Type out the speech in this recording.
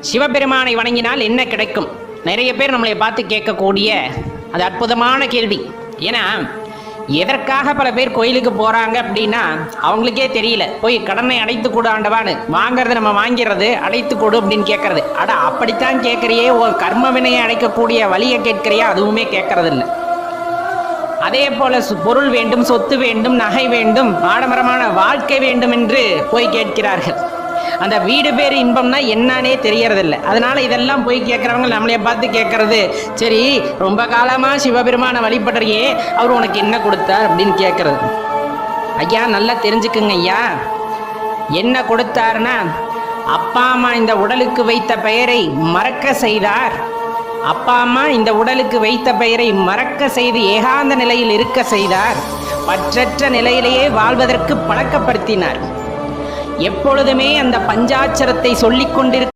சிவபெருமானை வணங்கினால் என்ன கிடைக்கும்? நிறைய பேர் நம்மளை பார்த்து கேட்கக்கூடிய அது அற்புதமான கேள்வி. ஏன்னா எதற்காக பல பேர் கோயிலுக்கு போகிறாங்க அப்படின்னா அவங்களுக்கே தெரியல. போய் கடனை அடைத்து கொடு ஆண்டவான்னு வாங்கிறது, நம்ம வாங்கிறது, அடைத்து கொடு அப்படின்னு கேட்கறது. அட அப்படித்தான் கேட்குறியே, ஒரு கர்ம வினையை அடைக்கக்கூடிய வழியை கேட்குறியா? அதுவுமே கேட்கறது இல்லை. அதே போல பொருள் வேண்டும், சொத்து வேண்டும், நகை வேண்டும், ஆடம்பரமான வாழ்க்கை வேண்டும் என்று போய் கேட்கிறார்கள். அந்த வீடு பேர் இன்பம்னா என்னன்னே தெரியறதில்ல. அதனால இதெல்லாம் போய் கேட்குறவங்க நம்மளைய பார்த்து கேட்கறது, சரி ரொம்ப காலமாக சிவபெருமானை வழிபடுறியே, அவர் உனக்கு என்ன கொடுத்தார் அப்படின்னு கேட்கறது. ஐயா நல்லா தெரிஞ்சுக்குங்க ஐயா, என்ன கொடுத்தாருன்னா அப்பா அம்மா இந்த உடலுக்கு வைத்த பெயரை மறக்க செய்தார். அப்பா அம்மா இந்த உடலுக்கு வைத்த பெயரை மறக்க செய்து ஏகாந்த நிலையில் இருக்க செய்தார். பற்றற்ற நிலையிலேயே வாழ்வதற்கு பழக்கப்படுத்தினார். எப்பொழுதுமே அந்த பஞ்சாட்சரத்தை சொல்லிக் கொண்டிருக்க